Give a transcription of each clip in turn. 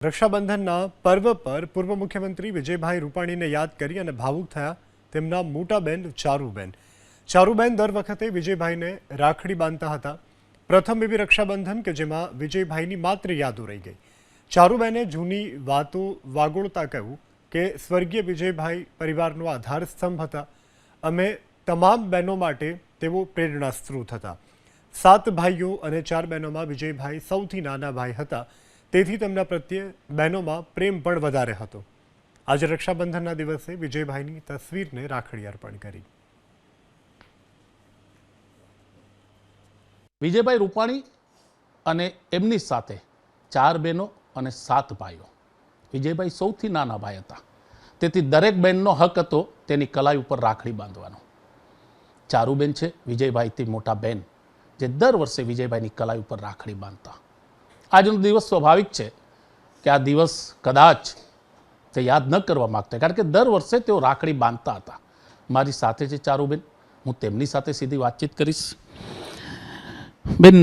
રક્ષાબંધનના પર્વ પર પૂર્વ મુખ્યમંત્રી વિજયભાઈ રૂપાણીને યાદ કરી અને ભાવુક થયા તેમના મોટા બેન ચારુબેન. ચારુબેન દર વખતે વિજયભાઈને રાખડી બાંધતા હતા. પ્રથમ એવી રક્ષાબંધન કે જેમાં વિજયભાઈની માત્ર યાદો રહી ગઈ. ચારુબેને જૂની વાતો વાગોળતા કહ્યું કે સ્વર્ગીય વિજયભાઈ પરિવારનો આધાર સ્તંભ હતા. અમે તમામ બહેનો માટે તેઓ પ્રેરણા સ્ત્રોત હતા. 7 ભાઈઓ અને 4 બહેનોમાં વિજયભાઈ સૌથી નાના ભાઈ હતા. તેથી તેમના પ્રત્યે બહેનોમાં પ્રેમ પણ વધારે હતો. આજે રક્ષાબંધનના દિવસે વિજયભાઈની તસવીરને રાખડી અર્પણ કરી. વિજયભાઈ રૂપાણી અને એમની સાથે 4 બહેનો અને 7 ભાઈઓ. વિજયભાઈ સૌથી નાના ભાઈ હતા. તેથી દરેક બહેનનો હક હતો તેની કલાઈ ઉપર રાખડી બાંધવાનો. ચારુબેન છે વિજયભાઈથી મોટા બેન, જે દર વર્ષે વિજયભાઈની કલાઈ ઉપર રાખડી બાંધતા. આજનો દિવસ સ્વાભાવિક છે કે આ દિવસ કદાચ તે યાદ ન કરવા માગતા, કારણ કે દર વર્ષે તેઓ રાખડી બાંધતા હતા. મારી સાથે છે ચારુબેન, હું તેમની સાથે સીધી વાતચીત કરીશ. બેન,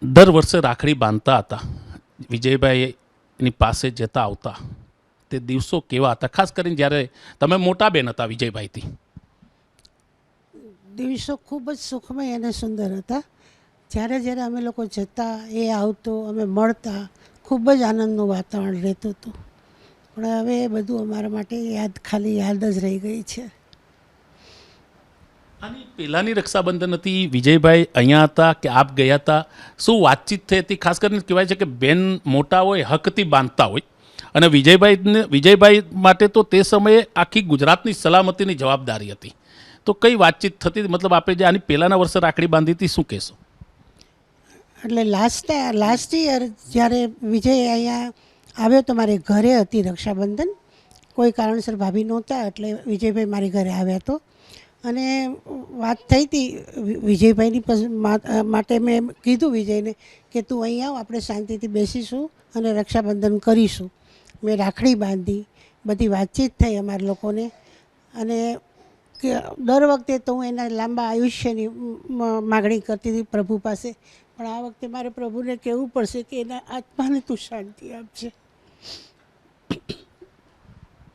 દર વર્ષે રાખડી બાંધતા હતા, વિજયભાઈની પાસે જતા આવતા, તે દિવસો કેવા હતા? ખાસ કરીને જ્યારે તમે મોટા બેન હતા વિજયભાઈથી. દિવસો ખૂબ જ સુખમય અને સુંદર હતા. જ્યારે જ્યારે અમે લોકો જતા, એ આવતો, અમે મળતા, ખૂબ જ આનંદનું વાતાવરણ રહેતું હતું. પણ હવે એ બધું અમારા માટે ખાલી યાદ જ રહી ગઈ છે. આની પહેલાંની રક્ષાબંધન હતી, વિજયભાઈ અહીંયા હતા કે આપ ગયા હતા? શું વાતચીત થઈ હતી? ખાસ કરીને કહેવાય છે કે બેન મોટા હોય હકથી બાંધતા હોય, અને વિજયભાઈ માટે તો તે સમયે આખી ગુજરાતની સલામતીની જવાબદારી હતી. તો કઈ વાતચીત થતી? મતલબ આપણે જે આની પહેલાંના વર્ષે રાખડી બાંધી હતી, શું કહેશો? એટલે લાસ્ટ યર જ્યારે વિજય અહીંયા આવ્યો તો મારે ઘરે હતી રક્ષાબંધન. કોઈ કારણસર ભાભી નહોતા, એટલે વિજયભાઈ મારી ઘરે આવ્યા હતો. અને વાત થઈ હતી વિજયભાઈની માટે. મેં કીધું વિજયને કે તું અહીં આવ, આપણે શાંતિથી બેસીશું અને રક્ષાબંધન કરીશું. મેં રાખડી બાંધી, બધી વાતચીત થઈ અમારા લોકોને. અને દર વખતે તો હું એના લાંબા આયુષ્યની માગણી કરતી હતી પ્રભુ પાસે. પણ આ વખતે મારે પ્રભુને કહેવું પડશે કે એના આત્માને તું શાંતિ આપજે.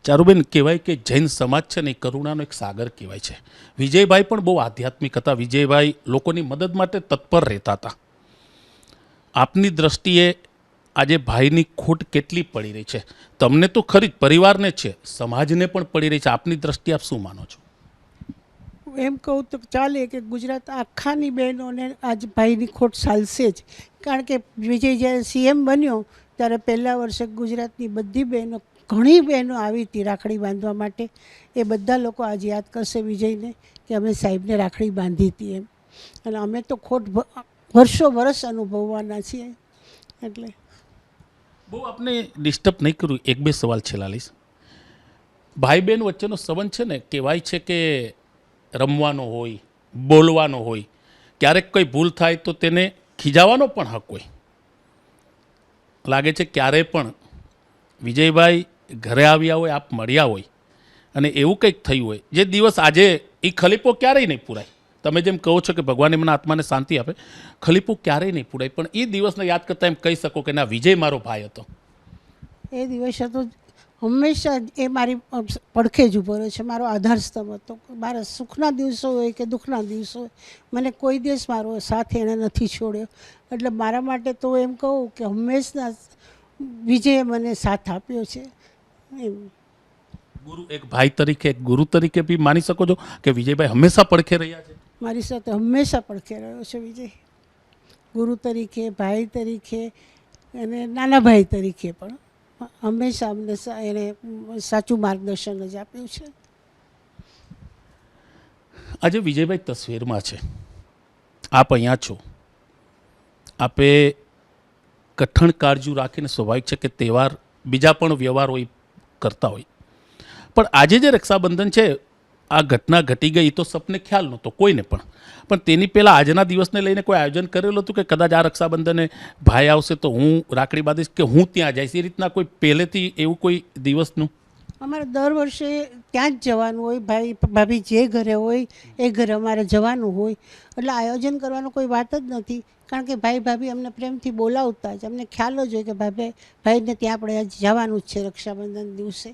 ચારુબેન, કહેવાય કે જૈન સમાજ છે ને એ કરુણાનો એક સાગર કહેવાય છે. વિજયભાઈ પણ બહુ આધ્યાત્મિક હતા. વિજયભાઈ લોકોની મદદ માટે તત્પર રહેતા હતા. આપની દ્રષ્ટિએ આજે ભાઈની ખોટ કેટલી પડી રહી છે? તમને તો ખરી જ, પરિવારને છે, સમાજને પણ પડી રહી છે. આપની દ્રષ્ટિએ આપ શું માનો છો? એમ કહું તો ચાલે કે ગુજરાત આખાની બહેનોને આજ ભાઈની ખોટ ચાલશે જ. કારણ કે વિજય જ્યારે CM બન્યો ત્યારે પહેલા વર્ષે ગુજરાતની બધી બહેનો, ઘણી બહેનો આવી હતી રાખડી બાંધવા માટે. એ બધા લોકો આજે યાદ કરશે વિજયને કે અમે સાહેબને રાખડી બાંધી હતી એમ. અને અમે તો ખોટ વર્ષો અનુભવવાના છીએ. એટલે બહુ આપને ડિસ્ટર્બ નહીં કરું, 1-2 સવાલ છેલ્લા લઈશ. ભાઈ બહેન વચ્ચેનો સંબંધ છે ને, કહેવાય છે કે રમવાનો હોય, બોલવાનો હોય, ક્યારેક કોઈ ભૂલ થાય તો તેને ખીજાવાનો પણ હક હોય. લાગે છે ક્યારે પણ વિજયભાઈ ઘરે આવ્યા હોય, આપ મળ્યા હોય અને એવું કંઈક થયું હોય જે દિવસ આજે એ ખલીપો ક્યારેય નહીં પૂરાય. તમે જેમ કહો છો કે ભગવાન એમના આત્માને શાંતિ આપે, ખલીપો ક્યારેય નહીં પૂરાય. પણ એ દિવસને યાદ કરતાં એમ કહી શકો કે ના, વિજય મારો ભાઈ હતો. એ દિવસે તો હંમેશા એ મારી પડખે જ ઊભો રહ્યો છે, મારો આધાર સ્તંભ હતો. મારા સુખના દિવસો હોય કે દુઃખના દિવસો હોય, મને કોઈ દિવસ મારો સાથ એણે નથી છોડ્યો. એટલે મારા માટે તો એમ કહું કે હંમેશા વિજયે મને સાથ આપ્યો છે એમ. ગુરુ, એક ભાઈ તરીકે, એક ગુરુ તરીકે બી માની શકો છો કે વિજયભાઈ હંમેશા પડખે રહ્યા છે? મારી સાથે હંમેશા પડખે રહ્યો છે વિજય. ગુરુ તરીકે, ભાઈ તરીકે અને નાના ભાઈ તરીકે પણ હંમેશા અમને એણે સાચું માર્ગદર્શન જ આપ્યું છે. આજે વિજયભાઈ તસવીરમાં છે, આપ અહીંયા છો. આપે કઠણ કાળજી રાખીને, સ્વાભાવિક છે કે તહેવાર બીજા પણ વ્યવહાર હોય, કરતા હોય. પણ આજે જે રક્ષાબંધન છે, આ ઘટના ઘટી ગઈ તો સપને ખ્યાલ નહોતો કોઈને પણ. પણ તેની પહેલાં આજના દિવસને લઈને કોઈ આયોજન કરેલું હતું કે કદાચ આ રક્ષાબંધને ભાઈ આવશે તો હું રાખડી બાંધીશ, કે હું ત્યાં જઈશ? એ રીતના કોઈ પહેલેથી એવું કોઈ દિવસનું? અમારે દર વર્ષે ત્યાં જ જવાનું હોય, ભાઈ ભાભી જે ઘરે હોય એ ઘરે અમારે જવાનું હોય, એટલે આયોજન કરવાનો કોઈ વાત જ નથી. કારણ કે ભાઈ ભાભી અમને પ્રેમથી બોલાવતા જ, અમને ખ્યાલ જ હોય કે ભાઈને ત્યાં આપણે જવાનું જ છે રક્ષાબંધન દિવસે.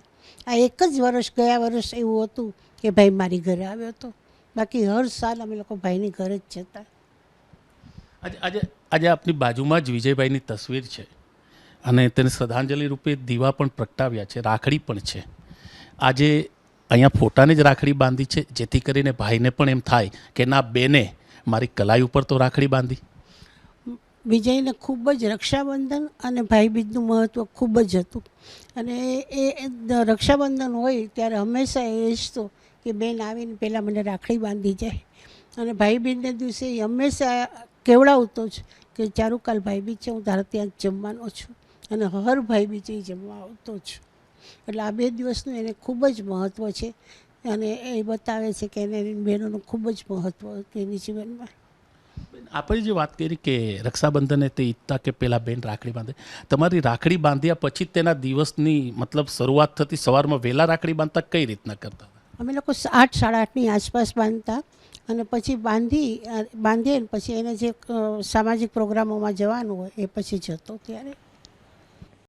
આ એક જ વર્ષ, ગયા વર્ષ એવું હતું કે ભાઈ મારી ઘરે આવ્યો હતો, બાકી હર સાલ અમે લોકો ભાઈની ઘરે જ જતા. આજે આપની બાજુમાં જ વિજયભાઈની તસવીર છે અને તેને શ્રદ્ધાંજલિ રૂપે દીવા પણ પ્રગટાવ્યા છે, રાખડી પણ છે. આજે અહીંયા ફોટાને જ રાખડી બાંધી છે, જેથી કરીને ભાઈને પણ એમ થાય કે ના, બેને મારી કલાઈ ઉપર તો રાખડી બાંધી. વિજયને ખૂબ જ રક્ષાબંધન અને ભાઈબીજનું મહત્ત્વ ખૂબ જ હતું. અને એ રક્ષાબંધન હોય ત્યારે હંમેશા એ ઈચ્છતો કે બેન આવીને પહેલાં મને રાખડી બાંધી જાય. અને ભાઈબીજને દિવસે એ હંમેશા કેવડાવતો જ કે ચારુકાલ ભાઈબીજ છે, હું તારા ત્યાં જ જમવાનો છું. અને હર ભાઈબીજ એ જમવા આવતો જ. એટલે આ 2 દિવસનું એને ખૂબ જ મહત્ત્વ છે. અને એ બતાવે છે કે એને એની બહેનોનું ખૂબ જ મહત્ત્વ હતું એની જીવનમાં. આપણે જે વાત કરી કે રક્ષાબંધને તે ઈચ્છતા કે પહેલાં બેન રાખડી બાંધે, તમારી રાખડી બાંધ્યા પછી તેના દિવસની મતલબ શરૂઆત થતી સવારમાં વહેલા રાખડી બાંધતા કઈ રીતના કરતા? અમે લોકો 8, 8:30ની આસપાસ બાંધતા અને પછી બાંધીએ ને પછી એને જે સામાજિક પ્રોગ્રામોમાં જવાનું હોય એ પછી જતો ત્યારે.